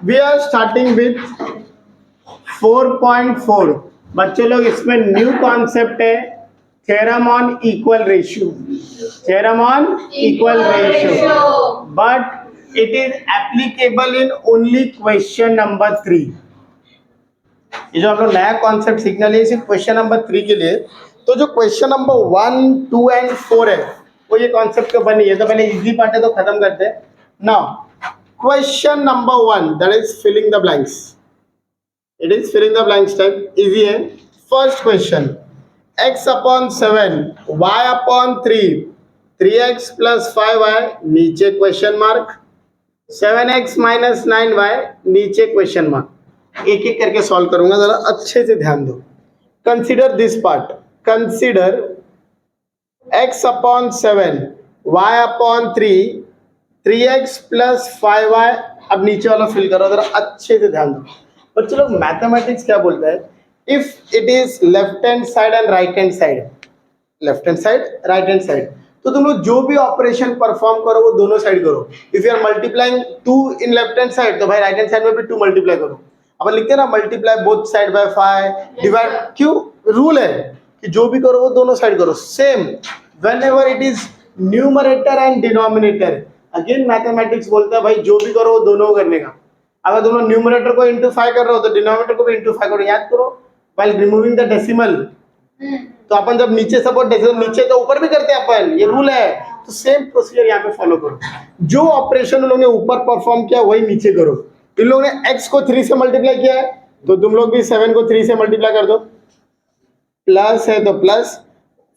We are starting with 4.4. बच्चे लोग इसमें न्यू कॉन्सेप्ट है theorem on equal ratio. Theorem on equal ratio, but it is applicable in only question number 3. ये जो हम लोग नया कॉन्सेप्ट सीखने लिए सिर्फ क्वेश्चन नंबर 3 के लिए. तो जो क्वेश्चन नंबर 1, 2 एंड 4 है वो ये कॉन्सेप्ट के ऊपर नहीं है. तो पहले इजी पार्ट है तो खत्म करते हैं. Now question number 1, that is filling the blanks. It is filling the blanks type. Easy है. First question, x upon 7 y upon 3 3x plus 5y नीचे question mark, 7x minus 9y नीचे question mark. एक एक करके solve करूंगा, जरा अच्छे से ध्यान दो. Consider this part. Consider x upon 7 y upon 3 3x plus 5y. अब नीचे वाला फिल करो, जरा अच्छे से ध्यान दो. बच्चे लोग मैथमेटिक्स क्या बोलता है, if it is left hand side and right hand side, left hand side right hand side, तो तुम लोग जो भी ऑपरेशन परफॉर्म करो वो दोनों साइड करो. If you are multiplying 2 in left hand side तो भाई राइट हैंड साइड में भी 2 मल्टीप्लाई करो. अब लिखते हैं ना multiply both side by 5 divide. क्यों? रूल है कि जो भी करो वो दोनों साइड करो. Same whenever it is numerator and denominator, again mathematics बोलता है भाई जो भी करो वो दोनों करने का. अगर दोनों न्यूमरेटर को इंटू 5 कर रहे हो तो डिनोमिनेटर को भी इंटू 5 करो. याद करो while removing the decimal. तो अपन जब नीचे सपोर्ट डेसिमल नीचे तो ऊपर भी करते हैं अपन, ये रूल है. तो सेम प्रोसीजर यहाँ पे फॉलो करो. जो ऑपरेशन उन लोगों ने ऊपर परफॉर्म किया वही नीचे करो. इन लोगों ने x को 3 से मल्टीप्लाई किया है तो तुम लोग भी 7 को 3 से मल्टीप्लाई कर दो. प्लस है तो प्लस,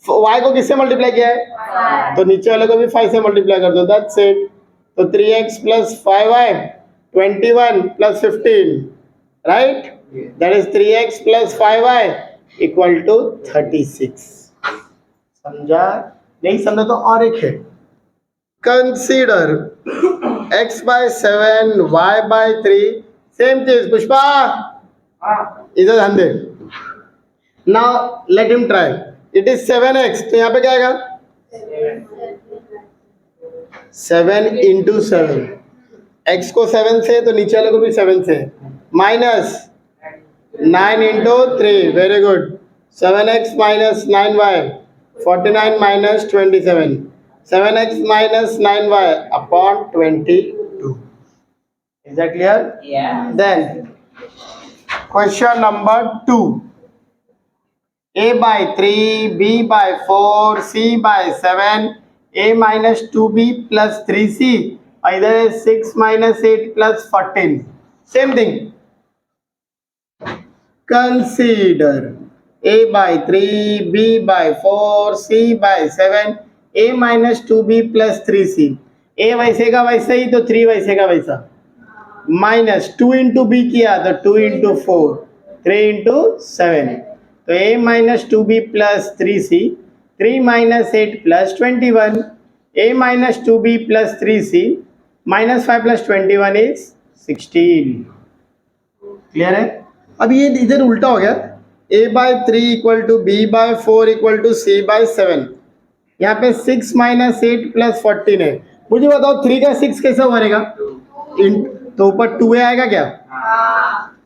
y को किससे मल्टीप्लाई किया है तो नीचे वाले को भी 5 से मल्टीप्लाई कर दो. That's it. तो 3x plus 5y 21 plus 15, right? That is 3x plus 5y equal to 36. समझा? नहीं समझा तो और एक है. Consider x by 7 y by 3. Same चीज. पुष्पा इधर ध्यान दे. Now let him try. It is 7x. तो यहाँ पे क्या आएगा? 7 into 7. x को 7 से तो नीचे वाले को भी 7 से, minus 9 into 3, very good. 7x minus 9y 49 minus 27. 7x minus 9y upon 22. Is that clear? Yeah. Then question number 2. A by 3, B by 4, C by 7, A minus 2B plus 3C. Either 6 minus 8 plus 14. Same thing. Consider a by 3, b by 4, c by 7, a minus 2b plus 3c. a वैसे का वैसा ही तो 3 वैसे का वैसा. Minus 2 into B किया तो 2 into 4, 3 into 7. तो a minus 2b plus 3c, 3 minus 8 plus 21, a minus 2b plus 3c, minus 5 plus 21 is 16. Clear है? अब ये इधर उल्टा हो गया. a by 3 equal to B by 4 equal to C by 7. यहाँ पे 6 माइनस 8 प्लस 14 है. मुझे बताओ 3 का 6 कैसा बनेगा? तो ऊपर 2 आएगा क्या?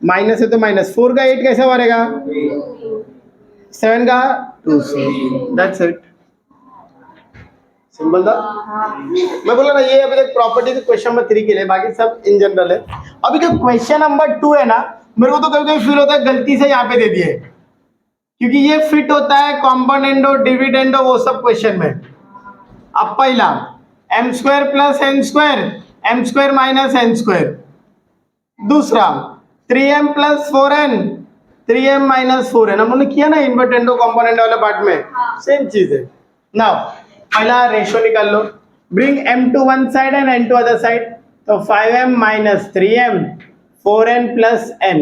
माइनस है तो माइनस. 4 का 8 कैसा बनेगा? 7 का 2c. That's it. सिंपल था. मैं बोला ना ये अभी तक प्रॉपर्टी के क्वेश्चन नंबर 3 के लिए, बाकी सब इन जनरल है. अभी जो क्वेश्चन नंबर 2 है ना, मेरे को तो कभी कभी फील होता है गलती से यहाँ पे दे दिए, क्योंकि ये फिट होता है कॉम्पोनेंडो डिविडेंडो वो सब क्वेश्चन में. अब पहला m square plus n square, m square minus n square. दूसरा 3m plus 4n, 3m minus 4n. हमने किया ना इन्वर्टेंडो कॉम्पोनेंडो वाले पार्ट में, सेम चीज है. नाउ पहला रेशियो निकाल लो. Bring m to one side and n to other side. तो 5m minus 3m, 4n plus n,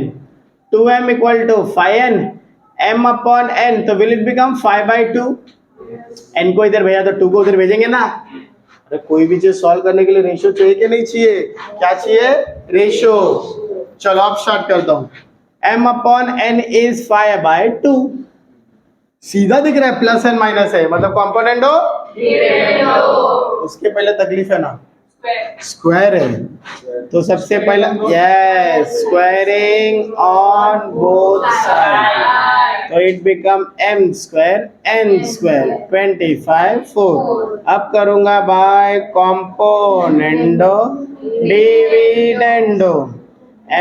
2m equal to 5n, m upon n. तो will it become 5 by 2? n को इधर भेजा तो 2 को उधर भेजेंगे ना. अरे कोई भी चीज सॉल्व करने के लिए रेशियो चाहिए कि नहीं चाहिए? क्या चाहिए? रेशियो. चलो अब स्टार्ट करता हूँ. m upon n is 5 by 2. सीधा दिख रहा है प्लस एन माइनस है, मतलब कॉम्पोनेंट हो. उसके पहले तकलीफ है ना, स्क्वायर है, तो सबसे पहला yes squaring on both side, तो it become m square n square 25 4. अब करूंगा by componendo dividendo,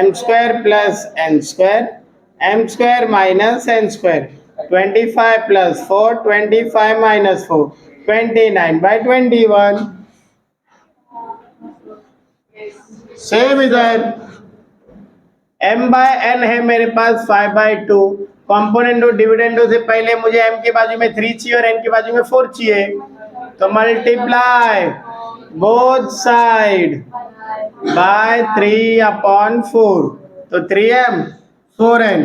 m square plus n square, m square minus n square, 25 plus 4 25 minus 4 29 by 21. Same इधर m बाय n है मेरे पास 5/2. Componendo dividendo से पहले मुझे m के बाजू में 3 चाहिए और n के बाजू में 4 चाहिए, तो मल्टीप्लाई बोथ साइड बाय 3/4, तो 3m 4n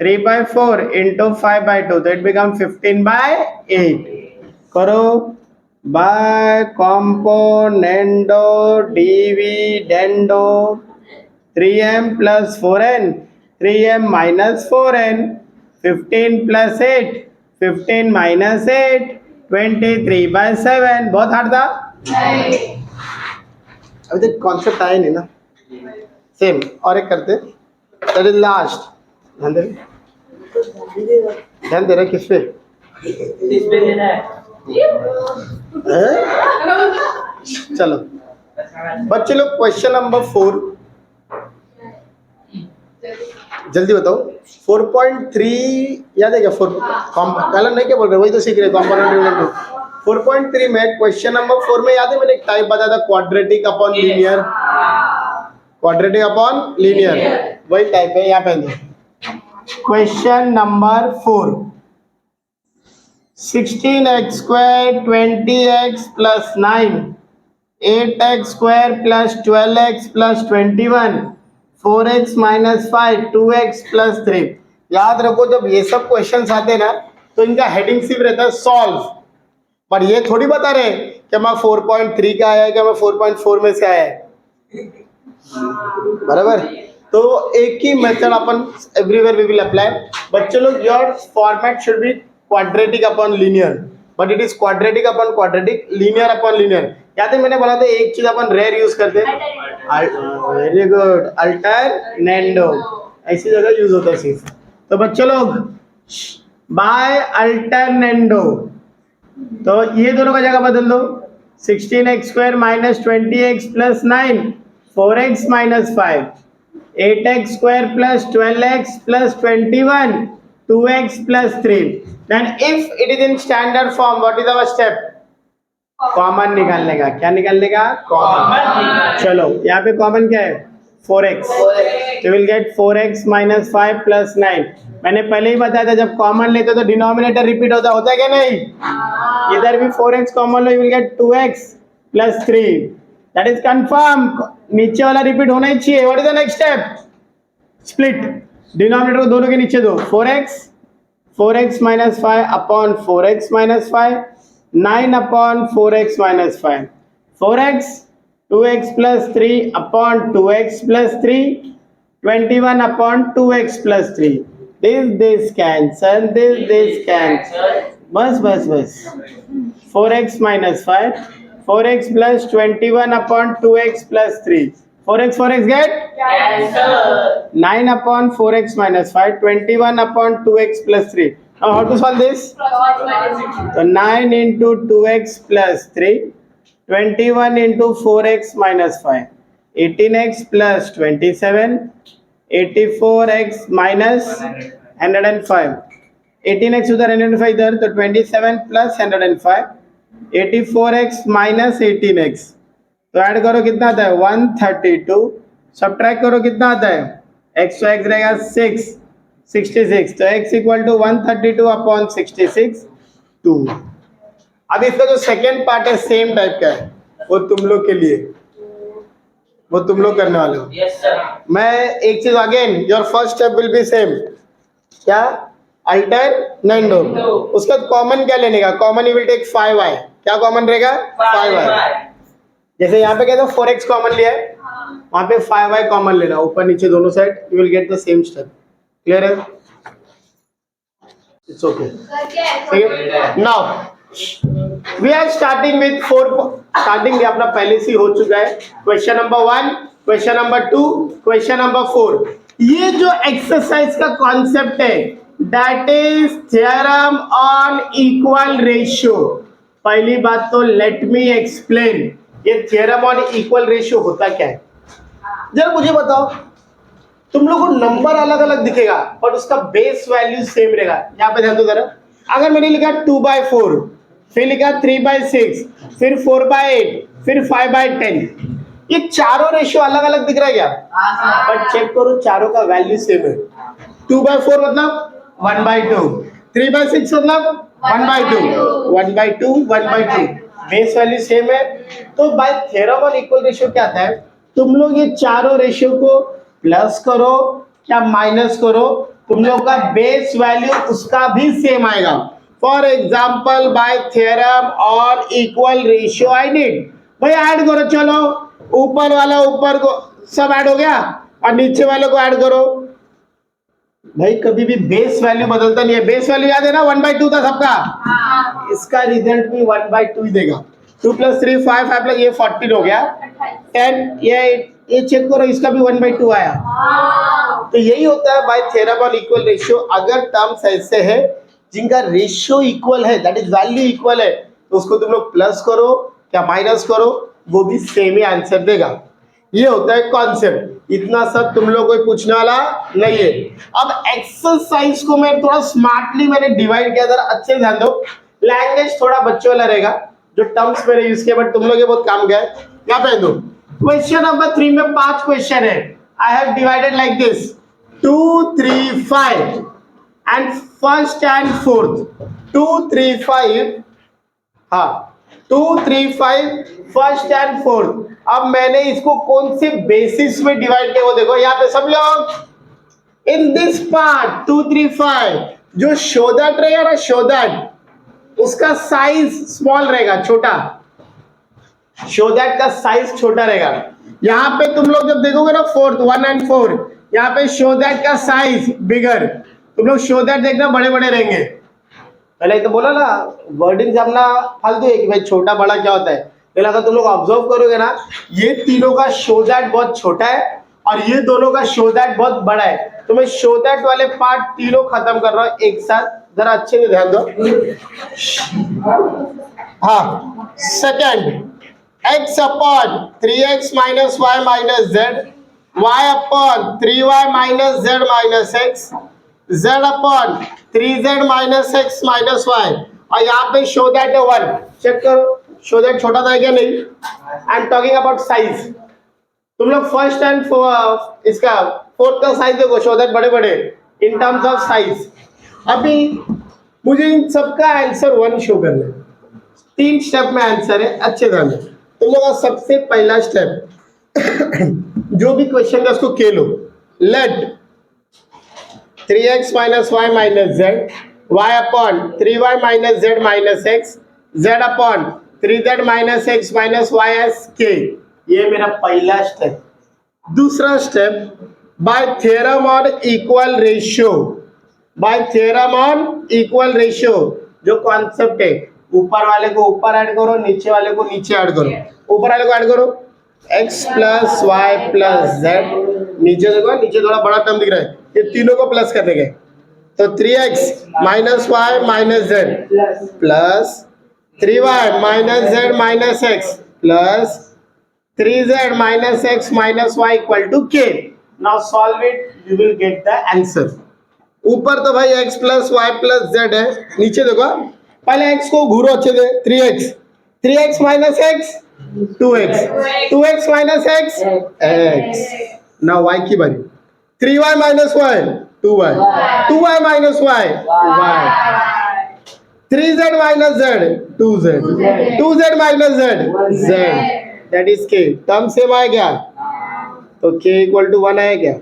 3/4 into 5/2, तो इट बिकम 15/8. करो by componendo dividendo, 3m plus 4n, 3m minus 4n, 15 plus 8, 15 minus 8, 23/7. बहुत हार्ड था? अभी तक कॉन्सेप्ट आया नहीं ना. सेम और एक करते, दैट इज लास्ट. ध्यान दे, ध्यान दे रहा किस पे? इस पे देना है. चलो बच्चे लोग, क्वेश्चन नंबर 4 जल्दी बताओ. 4.3 याद है क्या? 4 कॉलम नहीं क्या बोल रहे, वही तो सीख रहे कॉम्पोनेंट. 4.3 में क्वेश्चन नंबर 4 में याद है मैंने एक टाइप बताया था, quadratic upon linear. Quadratic upon linear वही टाइप है. यहाँ पे question number 4, 16x square 20x plus 9, 8x square plus 12x plus 21, 4x minus 5, 2x plus 3. याद रखो जब ये सब क्वेश्चंस आते हैं ना, तो इनका हेडिंग सिर्फ रहता है सॉल्व, पर ये थोड़ी बता रहे कि मैं 4.3 का आया है क्या मैं 4.4 में से आया है. बराबर. तो एक ही मेथड अपन एवरीवेयर वी विल अप्लाई. बच्चों लोग, your format should be quadratic upon linear, but it is quadratic upon quadratic, linear upon linear. याद है मैंने बोला था एक चीज अपन रेयर यूज करते हैं, वेरी गुड, अल्टरनेंडो, ऐसी जगह यूज होता है सिर्फ. तो बच्चों लोग बाय अल्टरनेंडो, तो ये दोनों का जगह बदल दो. 16x square minus 20x plus 9, 4x minus 5, 8x square plus 12x plus 21, 2x plus 3. Then if it is in standard form, what is our step? Common निकालने का. क्या निकालने का? कॉमन. चलो यहाँ पे कॉमन क्या है? 4x. You will get 4x minus 5 plus 9. मैंने पहले ही बताया था जब कॉमन लेते तो डिनोमिनेटर रिपीट होता है क्या नहीं? इधर भी 4x common low, you will get 2x plus 3. That is confirm. नीचे वाला रिपीट होना ही चाहिए. What is the next step? Split. Denominator को दोनों के नीचे दो. 4x minus 5 upon 4x minus 5, 9 upon 4x minus 5, 4x 2x plus 3 upon 2x plus 3, 21 upon 2x plus 3. This cancel, this cancel. बस 4x minus 5, 4x plus 21 upon 2x plus 3, 4x get cancel. 9 upon 4x minus 5, 21 upon 2x plus 3. Now how to solve this? So 9 into 2x plus 3, 21 into 4x minus 5, 18x plus 27, 84x minus 105. 18x उधर 105 इधर, तो 27 plus 105, 84x minus 18x. तो add करो कितना आता है? 132. Subtract करो कितना आता है? x तो x रहेगा 6, 66. तो x इक्वल टू 132 अपॉन 66 2. अब इसका जो सेकेंड पार्ट है सेम टाइप का है, वो तुम लोग के लिए, वो तुम लोग करने वाले हो. Yes sir. मैं एक चीज again, your first step will be same. क्या? अल्टरनेंडो. उसका कॉमन क्या लेने का? Common you will take 5y. क्या कॉमन रहेगा? 5y. जैसे यहाँ पे कहते 4x कॉमन लिया है, वहां पे 5y कॉमन लेना, ऊपर नीचे दोनों side. You will get the same step. Clear है? It's okay. Now we are starting with 4. Starting अपना पहले से हो चुका है. Question number 1, question number 2, question number 4. ये जो एक्सरसाइज का कॉन्सेप्ट है that is theorem on equal ratio. पहली बात तो लेट मी एक्सप्लेन ये थ्योरम ऑन इक्वल रेशियो होता क्या है. जरा मुझे बताओ, तुम लोग को नंबर अलग अलग दिखेगा बट उसका बेस वैल्यू सेम रहेगा. यहाँ पे ध्यान दो जरा. अगर मैंने लिखा 2/4, फिर लिखा 3/6, फिर 4/8, फिर 5/10, ये चारों रेशियो अलग अलग दिख रहा है क्या? बट चेक करो चारों का वैल्यू सेम है. 2/4 मतलब 1/2, 3/6 मतलब 1/2, 1/2, 1/2, बेस वैल्यू सेम है. तो by theorem on equal ratio क्या आता है, तुम लोग ये चारों रेशियो को प्लस करो या माइनस करो, तुम लोग का बेस वैल्यू उसका भी सेम आएगा. For example bye theorem on equal ratio I did, भाई ऐड करो. चलो ऊपर वाला ऊपर को सब ऐड हो गया और नीचे वाले को ऐड करो. भाई कभी भी बेस वैल्यू बदलता नहीं है. बेस वैल्यू याद है ना 1/2 था सबका. इसका रिजल्ट भी 1/2 ही देगा. 2 + 3 5, 5 + ये 14 हो गया 10. ये चेक करो इसका भी 1/2 आया. तो यही होता है bye theorem on equal ratio. अगर टर्म्स ऐसे है जिनका रेशियो इक्वल है दैट इज वैल्यू इक्वल है तो उसको तुम लोग प्लस करो या माइनस करो वो भी सेम ही आंसर देगा. ये होता है कॉन्सेप्ट. इतना सब तुम लोग कोई पूछने वाला नहीं है. अब एक्सरसाइज को मैं थोड़ा स्मार्टली मैंने डिवाइड किया. जरा अच्छे ध्यान दो. लैंग्वेज थोड़ा बच्चों वाला रहेगा जो टर्म्स मैंने यूज किया बट तुम लोग ये बहुत काम गया है. यहाँ पे दो क्वेश्चन नंबर 3 में 5 क्वेश्चन है. I have divided like this 2, 3, 5 and first and fourth. 2, 3, 5, हाँ 2, 3, 5 फर्स्ट एंड फोर्थ. अब मैंने इसको कौन से बेसिस में डिवाइड किया वो देखो. यहाँ पे सब लोग इन दिस पार्ट 2, 3, 5 जो शो दैट रहेगा ना, शो दैट उसका साइज स्मॉल रहेगा, छोटा. शो दैट का साइज छोटा रहेगा. यहाँ पे तुम लोग जब देखोगे ना फोर्थ 1 and 4, यहाँ पे शो दैट का साइज बिगर. तुम लोग शो दैट देखना बड़े बड़े रहेंगे. पहले तो बोला ना वर्डिंग जानना फालतू है कि भाई छोटा बड़ा क्या होता है. पहले अगर तुम लोग ऑब्जर्व करोगे ना ये तीनों का शो दैट बहुत छोटा है और ये दोनों का शो दैट बहुत बड़ा है. तो मैं शो दैट वाले पार्ट तीनों खत्म कर रहा हूँ एक साथ. जरा अच्छे से ध्यान दो. हाँ second x upon 3x minus y minus z, y upon 3y minus z minus x, z upon 3z minus x minus y. और यहाँ पे शो दैट है 1. चेक करो शो दैट छोटा था क्या नहीं. I am talking about size. तुम लोग फर्स्ट एंड इसका फोर्थ का साइज देखो. शो दैट बड़े बड़े इन टर्म्स ऑफ साइज. अभी मुझे इन सबका आंसर 1 शो करना है. 3 स्टेप में आंसर है. अच्छे ध्यान दें. तुम लोग का सबसे पहला स्टेप जो भी क्वेश्चन है उसको के लो. Let 3x minus y minus z, y upon 3y minus z minus x, z upon 3z minus x minus y as k. ये मेरा पहला स्टेप. दूसरा step by theorem on equal ratio. By theorem on equal ratio जो concept है ऊपर वाले को ऊपर ऐड करो, नीचे वाले को नीचे ऐड करो. ऊपर वाले को ऐड करो x + y + z. नीचे देखो नीचे थोड़ा बड़ा टर्म दिख रहा है. ये तीनों को प्लस करने के तो 3x minus y minus z plus 3y minus z minus x plus 3z minus x minus y equal to k. Now solve it, you will get the answer. ऊपर तो भाई x plus y plus z है. नीचे देखो पहले x को घूरो अच्छे से. 3x minus x 2x, 2x minus x x. now y की बारी. 3y minus y 2y, 2y minus y y, 3z minus z 2z, 2z minus z z. that is k. Term same आया क्या? तो k = 1 आया क्या?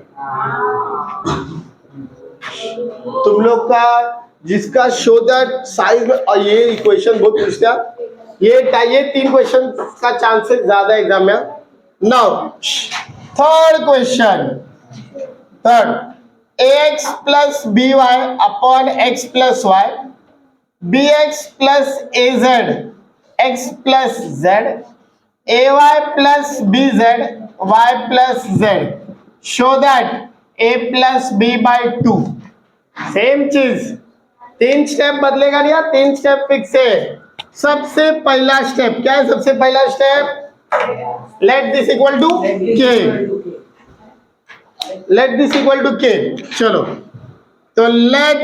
तुम लोग का जिसका शो दैट साइज में. और ये इक्वेशन बहुत पूछता. ये 3 क्वेश्चन का चांसेस ज्यादा एग्जाम में. Now third question. Third ax plus by upon x plus y, bx plus az x plus z, ay plus bz, y plus z. Show that a plus b by 2. Same चीज, 3 step बदलेगा नहीं, 3 step fix है. सबसे पहला step क्या है? सबसे पहला step, let this equal to k. Let this equal to k. चलो, तो let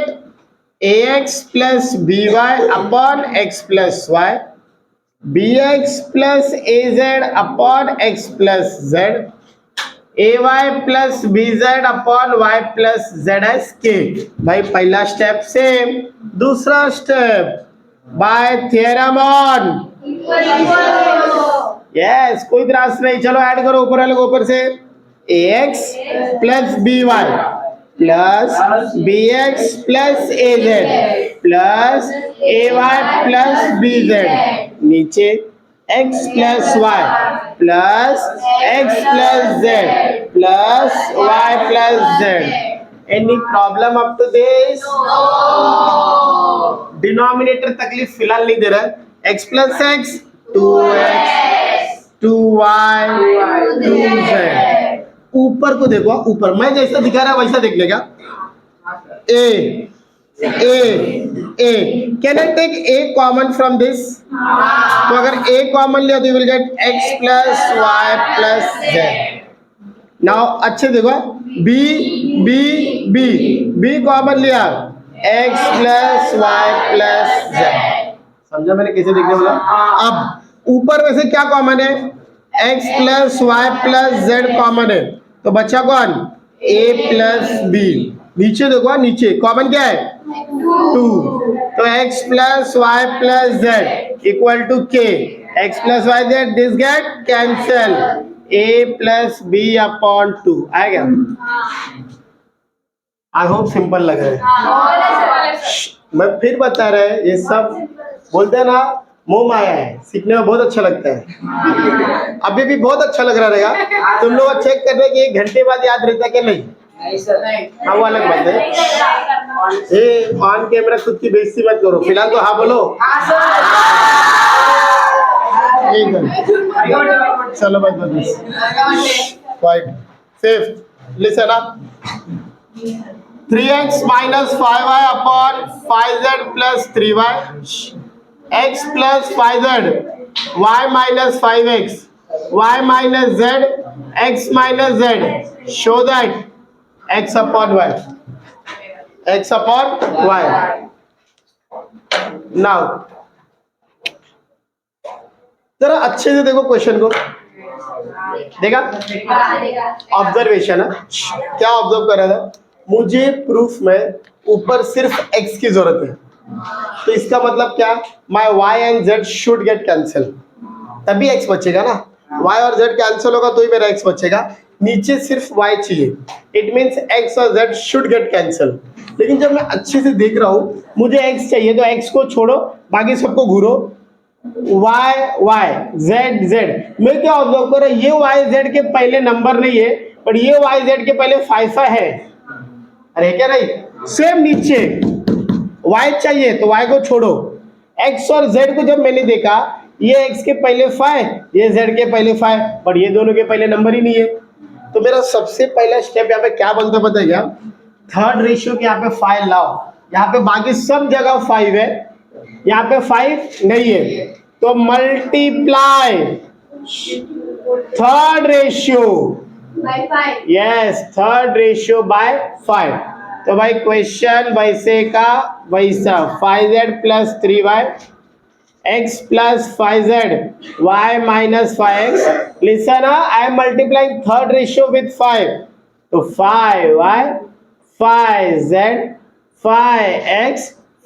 ax plus by upon x plus y, bx plus az upon x plus z, ay plus bz upon y plus z as k. भाई पहला step same, दूसरा step by theorem on. Yes, कोई त्रास नहीं. चलो add करो ऊपर वाले को ऊपर से. ax plus by plus bx plus az plus ay plus bz, नीचे x plus y plus x plus z plus y plus z. Any problem up to this? Denominator तकलीफ फिलहाल नहीं दे रहा है. x plus x 2x 2y 2z. ऊपर को देखो, ऊपर मैं जैसा दिखा रहा वैसा देख लेगा. a can I take a common from this? तो अगर a कॉमन लिया तो you will get x plus y plus z. Now अच्छे देखो, b कॉमन लिया, x plus y plus z. समझा मैंने कैसे देखने बोला? अब ऊपर में से क्या कॉमन है? x plus y plus z common है, तो बच्चा कौन? a plus b. नीचे देखो, नीचे कॉमन क्या है? 2. तो x plus y plus z equal to k. x plus y z this get cancel. a plus b upon 2 आएगा. आई होप सिंपल लग रहा है. मैं फिर बता रहा है, ये सब बोलते हैं ना, मोह माया है. सीखने में बहुत अच्छा लगता है. अभी भी बहुत अच्छा लग रहा रहेगा. तुम लोग चेक कर रहे कि 1 घंटे बाद याद रहता कि नहीं? हाँ, वो अलग बात है. ए, ऑन कैमरा खुद की बेइज्जती मत करो. फिलहाल तो हाँ बोलो. चलो बात बता. Fifth, listen up. 3x minus 5y upon 5z plus 3y, x plus 5z, y minus 5x, y minus z, x minus z. Show that x upon y, x upon y. Now जरा अच्छे से देखो question को. देखा? Observation है. क्या observe कर रहा था? मुझे प्रूफ में ऊपर सिर्फ x की जरूरत है, तो इसका मतलब क्या? My y and z should get cancel, तभी x बचेगा ना. y और z कैंसिल होगा तो ही मेरा x बचेगा. नीचे सिर्फ y चाहिए, इट मींस x और z शुड गेट कैंसिल. लेकिन जब मैं अच्छे से देख रहा हूँ, मुझे x चाहिए, तो x को छोड़ो, बाकी सबको घूरो. y z z. मैं क्या ऑब्जर्व कर रहा हूँ? ये y z के पहले नंबर नहीं है, पर ये y z के पहले 5 है. अरे क्या नहीं? सेम नीचे y चाहिए तो y को छोड़ो. x और z को जब मैंने देखा, ये x के पहले 5, ये z के पहले 5, पर ये दोनों के पहले नंबर ही नहीं है. तो मेरा सबसे पहला स्टेप यहाँ पे क्या बनता पता है क्या? थर्ड रेशियो के यहाँ पे 5 लाओ. यहाँ पे बाकी सब जगह 5 है, यहाँ पे 5 नहीं है, तो multiply third ratio by 5. Yes, third ratio by 5. तो भाई क्वेश्चन वैसे का वैसा. 5z plus 3y, x plus 5z, y minus 5x. Listen, I am multiplying third ratio with 5, तो 5y 5z 5x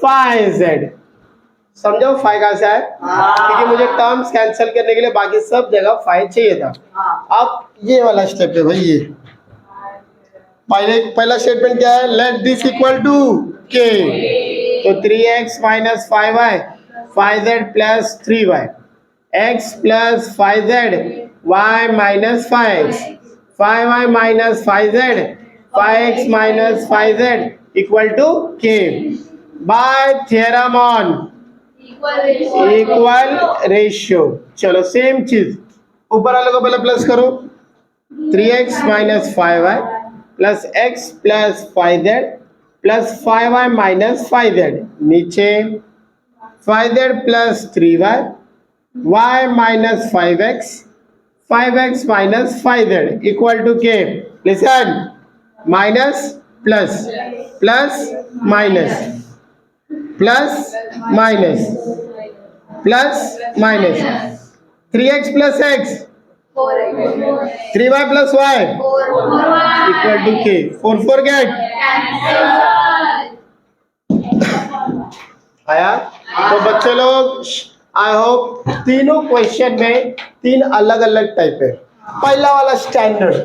5z. समझो 5 कहाँ से आए? क्योंकि मुझे टर्म्स कैंसिल करने के लिए बाकी सब जगह 5 चाहिए था. अब ये वाला स्टेप है भाई. ये पहला स्टेटमेंट क्या है? Let this equal to k. तो 3x minus 5y 5z plus 3y, x plus 5z, y minus 5x, 5y minus 5z, 5x minus 5z equal to k. By theorem on equal ratio. चलो same चीज, ऊपर वाले को पहले plus करो, 3x minus 5y plus x plus 5z plus 5y minus 5z, नीचे 5z plus 3y, y minus 5x, 5x minus 5z equal to k। Listen, minus plus plus minus plus minus plus minus, 3x plus x, 3y plus y equal to k। 4 4 get आया। तो बच्चे लोग, I hope तीनों question में तीन अलग अलग type है। पहला वाला स्टैंडर्ड,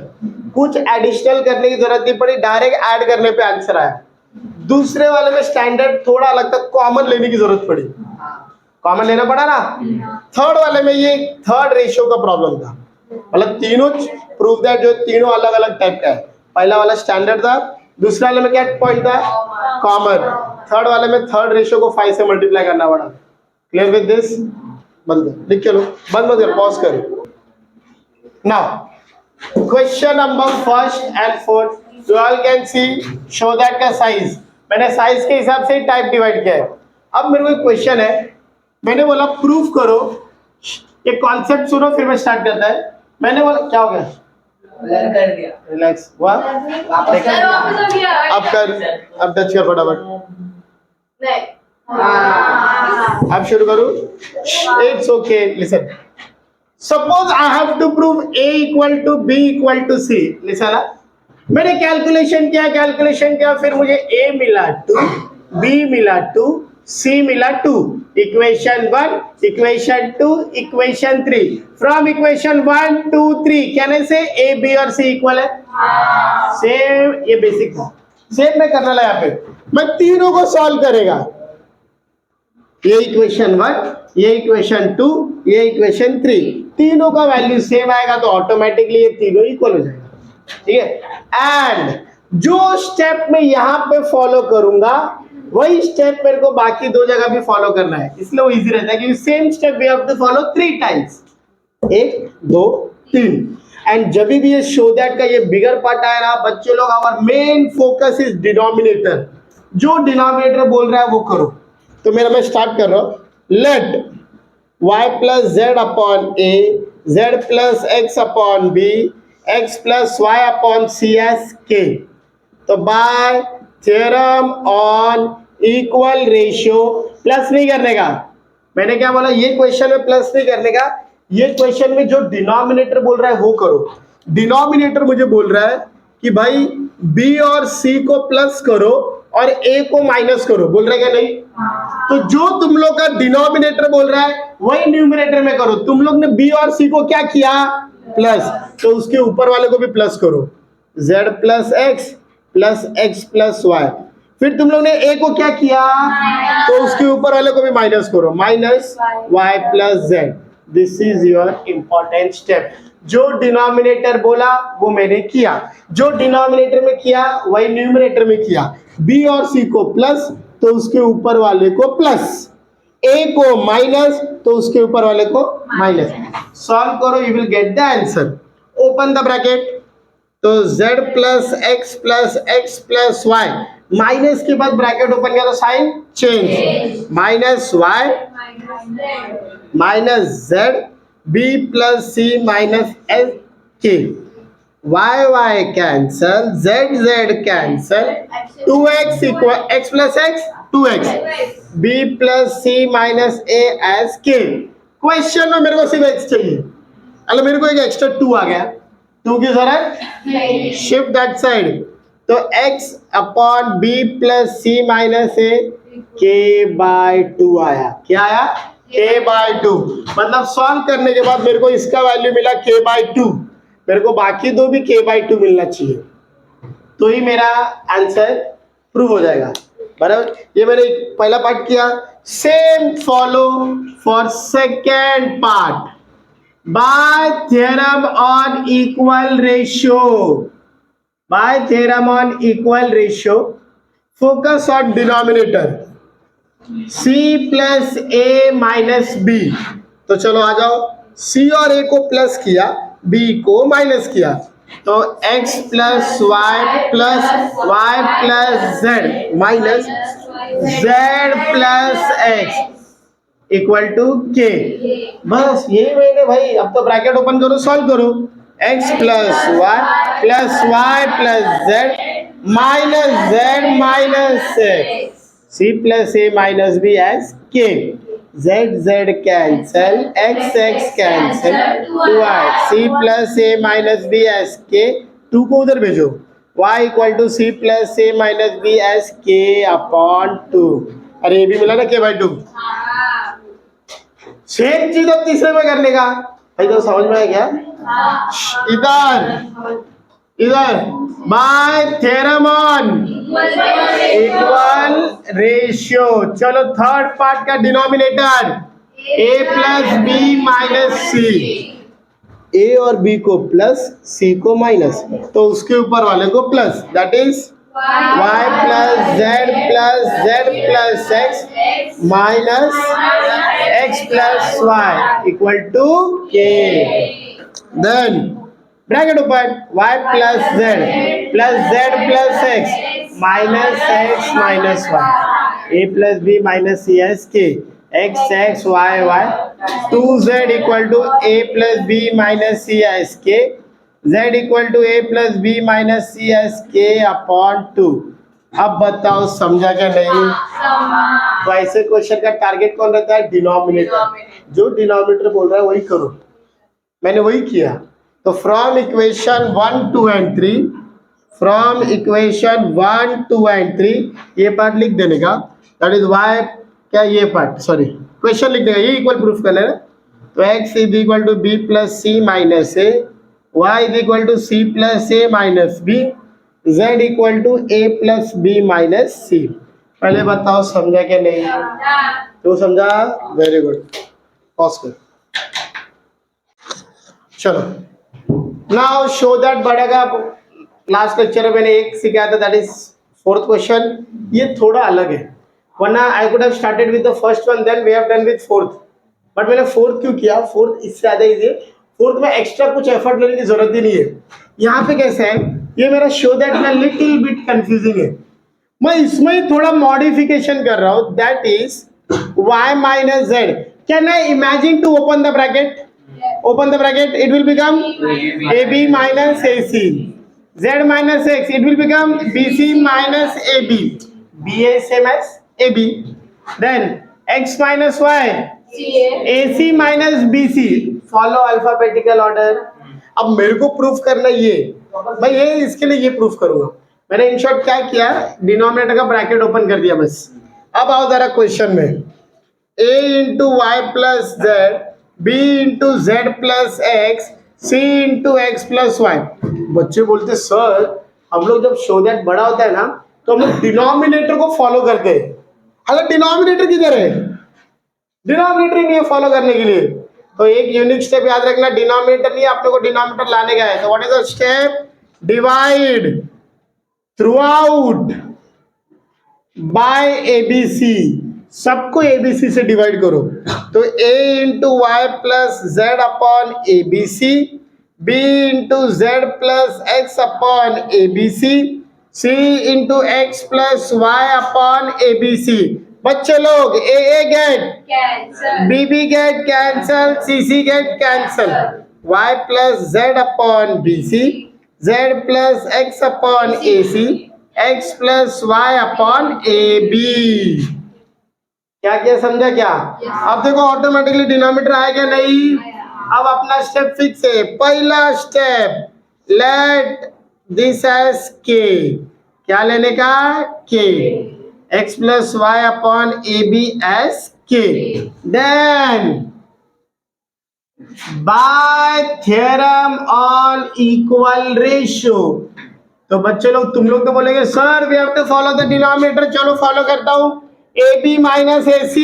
कुछ एडिशनल करने की जरूरत नहीं पड़ी, डायरेक्ट ऐड करने पे आंसर आया। दूसरे वाले में स्टैंडर्ड थोड़ा अलग था, कॉमन लेने की जरूरत पड़ी, कॉमन लेना पड़ा ना। थर्ड वाले में ये थर्ड रेशियो का प्रॉब्लम था, मतलब तीनों प्रूफ दैट जो तीनों अलग अलग टाइप का है। पहला वाला स्टैंडर्ड था, दूसरे वाले में क्या पॉइंट था, कॉमन। थर्ड वाले में थर्ड रेशियो को 5 से मल्टीप्लाई करना पड़ा। Clear with this? बंद कर, लिख के लो, बंद मत कर, पॉज करो। Now question number first and fourth, you all can see, show that का साइज, मैंने साइज के हिसाब से टाइप डिवाइड किया है। अब मेरे को एक क्वेश्चन है, मैंने बोला प्रूफ करो, ये कॉन्सेप्ट सुनो फिर मैं स्टार्ट करता है। मैंने बोला क्या हो गया, लर्न कर दिया, रिलैक्स हुआ, अब कर, अब टच कर फटाफट, अब शुरू करूं। It's okay, listen, suppose I have to prove a equal to b equal to c। Listen, मैंने कैलकुलेशन किया, फिर मुझे a मिला 2, b मिला 2, c मिला 2, equation 1, equation 2, equation 3। From equation 1 2 3 can I से a b और c इक्वल है? सेम, ये बेसिक था, सेम मैं करने लगा। यहाँ पे मैं तीनों को सॉल्व करेगा, ये इक्वेशन 1, ये इक्वेशन 2, ये इक्वेशन 3, तीनों का वैल्यू सेम आएगा तो ऑटोमेटिकली ये तीनों इक्वल हो जाएगा। ठीक है, एंड जो स्टेप मैं यहाँ पे फॉलो करूंगा वही स्टेप मेरे को बाकी दो जगह भी फॉलो करना है, इसलिए वो इजी रहता है क्योंकि same step we have to follow 3 times, 1 2 3। And जब भी ये शो दैट का ये बिगर पार्ट आया ना बच्चे लोग, our main focus is denominator, जो डिनोमिनेटर बोल रहा है वो करो। तो मेरा मैं स्टार्ट कर रहा हूं, let y plus z upon a, z plus x upon b, x plus y upon c s k। तो by theorem on equal ratio, plus नहीं करने का, मैंने क्या बोला, ये क्वेश्चन में प्लस नहीं करने का, ये क्वेश्चन में जो डिनोमिनेटर बोल रहा है वो करो। डिनोमिनेटर मुझे बोल रहा है कि भाई b और c को प्लस करो और a को माइनस करो, बोल रहा है क्या नहीं? तो जो तुम लोग का डिनोमिनेटर बोल रहा है वही न्यूमरेटर में करो। तुम लोग ने b और c को क्या किया, प्लस, तो उसके ऊपर वाले को भी प्लस करो, z plus x plus x plus y। फिर तुम लोग ने a को क्या किया, तो उसके ऊपर वाले को भी माइनस करो, minus y plus z। This is your important step. जो डिनोमिनेटर बोला वो मैंने किया, जो डिनोमिनेटर में किया वही न्यूमरेटर में किया। b और c को प्लस तो उसके ऊपर वाले को प्लस, a को माइनस तो उसके ऊपर वाले को माइनस। सॉल्व करो, you will get the answer. Open the bracket, तो z plus x plus x plus y, minus के बाद ब्रैकेट ओपन किया तो sign change, minus y minus z, b plus c minus s k, y cancel, z cancel, 2x equal x plus x 2x, b plus c minus a s k। Question में मेरे को सिर्फ x चाहिए, अरे मेरे को एक extra 2 आ गया, 2 की जरूरत, शिफ्ट दैट साइड, तो x upon b plus c minus a k/2 आया। क्या आया, k/2। मतलब सॉल्व करने के बाद मेरे को इसका वैल्यू मिला k/2, मेरे को बाकी दो भी k/2 मिलना चाहिए, तो ही मेरा आंसर प्रूव हो जाएगा। बराबर, ये मैंने पहला पार्ट किया। Same follow for second part, by theorem on equal ratio, by theorem on equal ratio, focus on denominator. C plus a minus b. तो चलो आ जाओ, C और A को प्लस किया, B को माइनस किया, तो x plus y plus z minus z plus x equal to k. बस यही मैंने भाई, अब तो ब्रैकेट ओपन करो, सॉल्व करो। x plus y plus z minus x, c plus a minus b as k, z cancel, x cancel, 2y, c plus a minus b as k, 2 को उधर भेजो, y equal to c plus a minus b as k upon 2। अरे ये भी मिला ना, के by 2। Same चीज अब तीसरे में करने का भाई, तो समझ में आ गया? इधर by theorem on equal ratio. चलो थर्ड पार्ट का denominator a plus b minus c, a और बी को प्लस, सी को माइनस, तो उसके ऊपर वाले को plus, that is y plus z plus x minus x plus y equal to k। Then bracket open, y plus z plus x minus y, a plus b minus c s k, x y 2z equal to a plus b minus c s k, z equal to a plus b minus c s k upon 2। अब बताओ समझा क्या नहीं? तो ऐसे question का target कौन रहता है? डिनोमिनेटर। जो डिनोमिनेटर बोल रहा है वही करो, मैंने वही किया। तो from equation 1 2 and 3, from equation 1 2 and 3 ये पार्ट लिख देने का, दैट इज y, क्या ये पार्ट, सॉरी क्वेश्चन लिख देगा, ये इक्वल प्रूफ कर लेना। तो x is equal to b plus c minus a, y is equal to c plus a minus b, z equal to a plus b minus c. पहले बताओ समझा क्या नहीं? तो समझा, वेरी गुड, पॉज कर। चलो नाउ शो दैट बढ़ेगा। लास्ट लेक्चर में मैंने एक सिखाया था, दैट इज फोर्थ क्वेश्चन। ये थोड़ा अलग है, वरना I could have started with the first one, then we have done with fourth, but मैंने फोर्थ क्यों किया? फोर्थ इससे ज्यादा इजी है, फोर्थ में एक्स्ट्रा कुछ एफर्ट लेने की जरूरत ही नहीं है। यहाँ पे कैसे है, ये मेरा शो दैट में लिटिल बिट कंफ्यूजिंग है, मैं इसमें ही थोड़ा मॉडिफिकेशन कर रहा हूँ, that is y minus z. Can I imagine to open the bracket? Open the bracket, it will become AB minus AC. Z minus X, it will become BC minus AB. BA is same as AB. Then X minus Y, AC minus BC. Follow alphabetical order. अब मेरे को proof करना ये, मैं ये इसके लिए ये प्रूफ करूंगा। मैंने इन शॉर्ट क्या किया, डिनोमिनेटर का ब्रैकेट ओपन कर दिया बस। अब आओ जरा क्वेश्चन में, A into y plus z, b into z plus x, c into x plus y. बच्चे बोलते सर हम लोग जब शो दैट बड़ा होता है ना, तो हम लोग डिनोमिनेटर को फॉलो करते हैं। हालांकि डिनोमिनेटर किधर है? डिनोमिनेटर ही नहीं है फॉलो करने के लिए। तो एक यूनिक स्टेप याद रखना, डिनोमिनेटर नहीं, आप लोग को डिनोमिनेटर लाने का है। तो what is the step? Divide throughout by abc, सबको एबीसी से डिवाइड करो। तो a into y plus z upon a b c, b into z plus x upon a b c, c into x plus y upon a b c. बच्चे लोग a get, b get cancel, c get cancel, y plus z upon b c, z plus x upon a c, x plus y upon a b. क्या क्या समझा क्या? अब देखो automatically denominator आएगा नहीं। अब अपना स्टेप फिक्स है। पहला स्टेप, लेट दिस एज के, क्या लेने का? K, x plus y upon a b as k. Then by theorem on equal ratio. तो बच्चे लोग, तुम लोग तो बोलेंगे sir we have to follow the denominator, चलो फॉलो करता हूं। AB minus AC,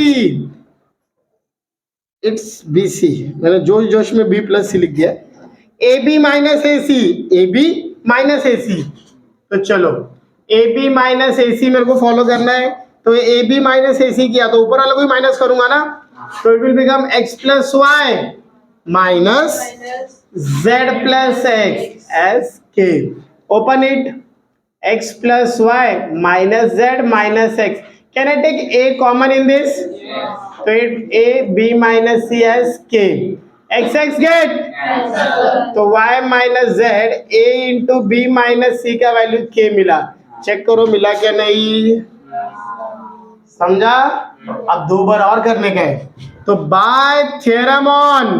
it's BC, मैंने जोश जोश में B प्लस C लिख दिया। AB minus AC, AB minus AC। तो चलो AB माइनस AC मेरे को फॉलो करना है। तो ए बी माइनस ए सी किया तो ऊपर वाले को ही माइनस करूंगा ना, तो it will become x plus y minus z plus x as k. Open it. x plus y minus z minus x. Can I take a common in this? So it a b minus c as k. x get? तो y minus z a into b minus c का value k मिला. Check करो मिला क्या नहीं. समझा. अब दो बार और करने का है. तो बाय थ्योरम ऑन,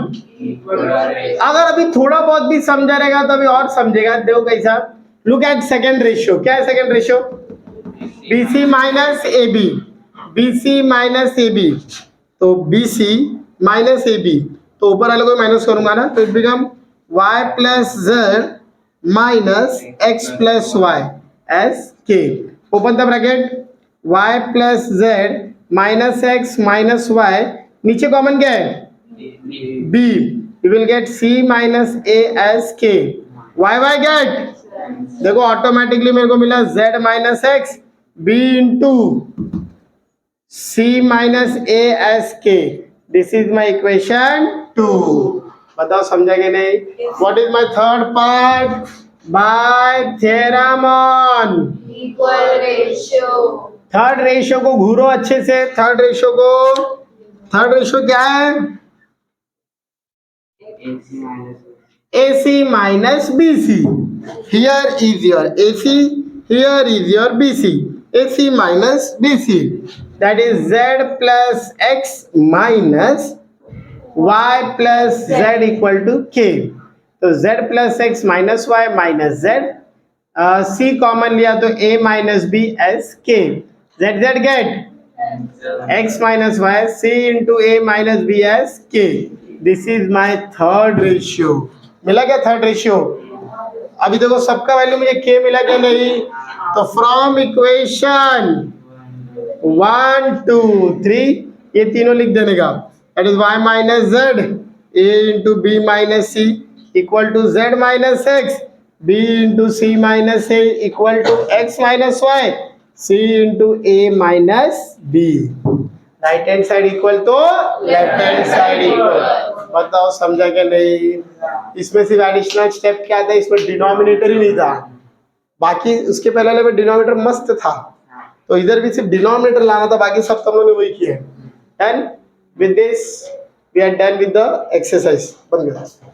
अगर अभी थोड़ा बहुत भी समझा रहेगा तो अभी और समझेगा. देखो कैसा. Look at second ratio. क्या है second ratio? BC minus a b. BC minus a b. तो BC माइनस ए बी, तो ऊपर वाले को माइनस करूंगा ना, तो it become y plus z minus x plus y as k. Open the bracket. y plus z minus x minus y, नीचे common क्या है? b. You will get c minus a as k. y get. देखो automatically मेरे को मिला z minus x b into c minus a as k. This is my equation 2. बताओ समझा कि नहीं. What is my third part? By theorem on equal ratio. Third ratio को घूरो अच्छे से. थर्ड रेशियो क्या है? AC minus BC. Here is your AC, here is your BC. AC minus BC. That is Z plus X minus Y plus Z equal to K. तो Z plus X minus Y minus Z. C common लिया तो A minus B as K. Z get X minus Y, C into A minus B as K. This is my third ratio. मिला क्या third ratio? अभी देखो सबका value मुझे k मिला क्या नहीं. तो फ्रॉम इक्वेशन 1 2 3 ये तीनों लिख देने का. That is y minus z a into b minus c equal to z minus x b into c minus a equal to x minus y c into a minus b. Right hand side equal to left hand side equal. बताओ समझा क्या नहीं. इसमें सिर्फ additional step क्या था, इसमें denominator ही नहीं था. बाकी उसके पहले वाले में डिनोमिनेटर मस्त था, तो इधर भी सिर्फ डिनोमिनेटर लाना था, बाकी सब तुम लोगों ने वही किया. And with this we are done with the exercise. बंद करो.